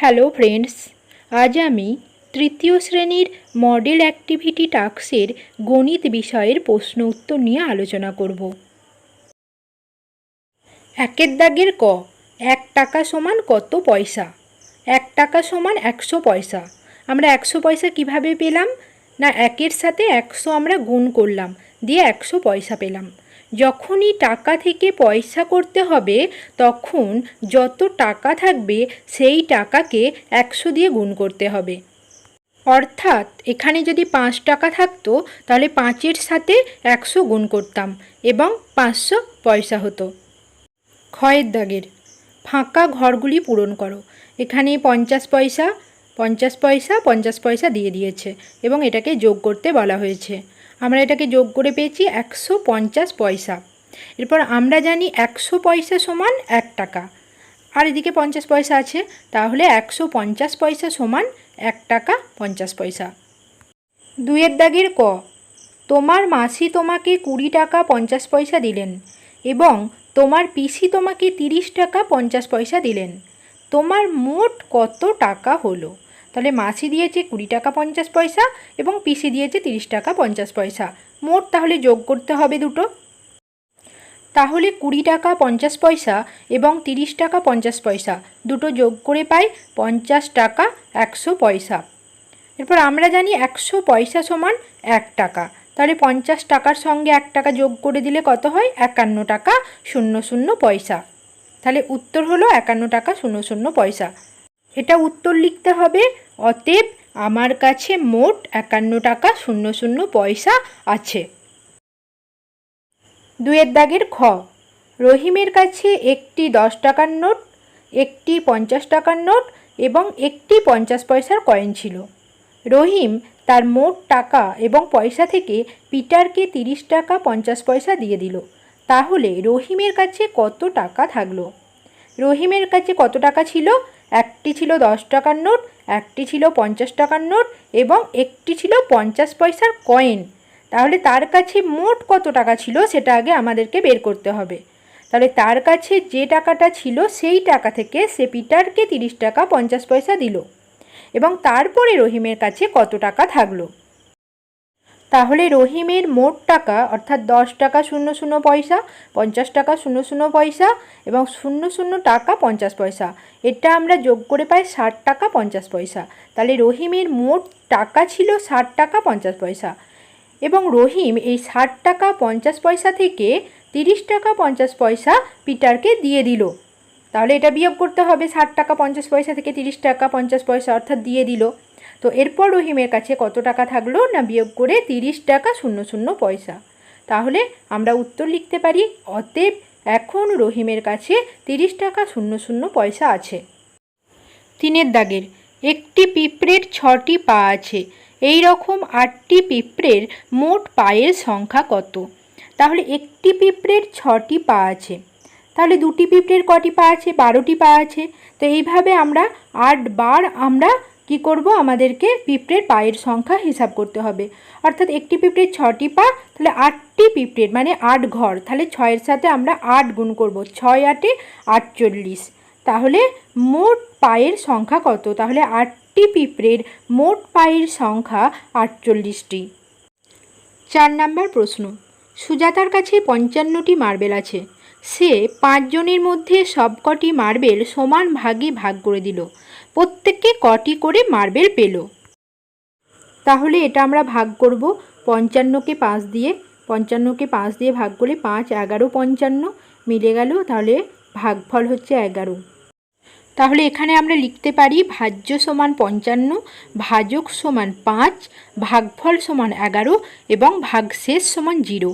Hello friends, আজ আমি তৃতীয় শ্রেণীর মডেল অ্যাক্টিভিটি টাস্কের গণিত বিষয়ের প্রশ্ন উত্তর নিয়ে আলোচনা করব। একের দাগের ক, 1 টাকা সমান কত পয়সা? 1 টাকা সমান 100 পয়সা। আমরা 100 পয়সা কিভাবে পেলাম? না, একের সাথে 100 আমরা গুণ করলাম, দিয়ে 100 পয়সা পেলাম। যখনই টাকা থেকে পয়সা করতে হবে তখন যত টাকা থাকবে সেই টাকাকে 100 দিয়ে গুণ করতে হবে। অর্থাৎ এখানে যদি 5 টাকা থাকতো তাহলে 5-এর সাথে 100 গুণ করতাম এবং 500 পয়সা হতো। ক্ষয়ের দাগের ফাঁকা ঘরগুলি পূরণ করো। এখানে 50 পয়সা 50 পয়সা 50 পয়সা দিয়ে দিয়েছে এবং এটাকে যোগ করতে বলা হয়েছে। আমরা এটাকে যোগ করে পেয়েছি 150 পয়সা। এরপর আমরা জানি 100 পয়সা সমান 1 টাকা, আর এদিকে 50 পয়সা আছে, তাহলে 150 পয়সা সমান 1 টাকা 50 পয়সা। 2-এর দাগের ক, তোমার মাসি তোমাকে 20 টাকা 50 পয়সা দিলেন এবং তোমার পিসি তোমাকে 30 টাকা 50 পয়সা দিলেন। তোমার মোট কত টাকা হলো? তাহলে মাসি দিয়েছে 20 টাকা 50 পয়সা এবং পিসি দিয়েছে 30 টাকা 50 পয়সা। মোট তাহলে যোগ করতে হবে দুটো। তাহলে 20 টাকা 50 পয়সা এবং 30 টাকা 50 পয়সা দুটো যোগ করে পাই 50 টাকা 100 পয়সা। এরপর আমরা জানি 100 পয়সা সমান 1 টাকা, তাহলে 50 টাকার সঙ্গে 1 টাকা যোগ করে দিলে কত হয়? 51 টাকা 00 পয়সা। তাহলে উত্তর হলো 51 টাকা 00 পয়সা। এটা উত্তর লিখতে হবে, অতএব আমার কাছে মোট 51 টাকা 00 পয়সা আছে। 2-এর দাগের খ, রহিমের কাছে একটি 10 টাকার নোট, একটি 50 টাকার নোট এবং একটি 50 পয়সার কয়েন ছিল। রহিম তার মোট টাকা এবং পয়সা থেকে পিটারকে 30 টাকা 50 পয়সা দিয়ে দিল। তাহলে রহিমের কাছে কত টাকা থাকলো? রহিমের কাছে কত টাকা ছিল? একটি ছিল 10 টাকার নোট, একটি ছিল 50 টাকার নোট এবং একটি ছিল 50 পয়সার কয়েন। তাহলে তার কাছে মোট কত টাকা ছিল সেটা আগে আমাদেরকে বের করতে হবে। তাহলে তার কাছে যে টাকাটা ছিল সেই টাকা থেকে সে পিটারকে 30 টাকা 50 পয়সা দিল এবং তারপরে রহিমের কাছে কত টাকা থাকলো। তাহলে রহিমের মোট টাকা অর্থাৎ 10 টাকা 00 পয়সা, 50 টাকা 00 পয়সা এবং 00 টাকা 50 পয়সা, এটা আমরা যোগ করে পাই 60 টাকা 50 পয়সা। তাহলে রহিমের মোট টাকা ছিল 60 টাকা 50 পয়সা এবং রহিম এই 60 টাকা 50 পয়সা থেকে 30 টাকা 50 পয়সা পিটারকে দিয়ে দিল। তাহলে এটা বিয়োগ করতে হবে, 60 টাকা 50 পয়সা থেকে 30 টাকা 50 পয়সা অর্থাৎ দিয়ে দিল। তো এরপর রহিমের কাছে কত টাকা থাকলো? না, বিয়োগ করে 30 টাকা 00 পয়সা। তাহলে আমরা উত্তর লিখতে পারি, অতএব এখন রহিমের কাছে 30 টাকা 00 পয়সা আছে। 3-এর দাগের একটি পিঁপড়ের 6টি পা আছে, এই রকম 8টি পিঁপড়ের মোট পায়ের সংখ্যা কত? তাহলে একটি পিঁপড়ের 6টি পা আছে, তাহলে দুটি পিঁপড়ের কটি পা আছে? 12টি পা আছে। তো এইভাবে আমরা 8 বার আমরা কি করব? আমাদেরকে পিঁপড়ের পায়ের সংখ্যা হিসাব করতে হবে। অর্থাৎ একটি পিঁপড়ের 6টি পা, তাহলে 8টি পিঁপড়ের মানে 8 ঘর, তাহলে 6-এর সাথে আমরা 8 গুণ করব, 6 8 48। তাহলে মোট পায়ের সংখ্যা কত? তাহলে 8টি পিঁপড়ের মোট পায়ের সংখ্যা 48টি। 4 নম্বর প্রশ্ন, সুজাতার কাছে 55টি মার্বেল আছে। সে 5 জনের মধ্যে সবকটি মার্বেল সমান ভাগে ভাগ করে দিল। প্রত্যেককে কটি করে মার্বেল পেল? তাহলে এটা আমরা ভাগ করব 55কে 5 দিয়ে, 55কে 5 দিয়ে ভাগ করলে 5 11 55 মিলে গেল, তাহলে ভাগফল হচ্ছে 11। তাহলে এখানে আমরা লিখতে পারি ভাজ্য সমান 55, ভাজক সমান 5, ভাগফল সমান 11 এবং ভাগশেষ সমান 0।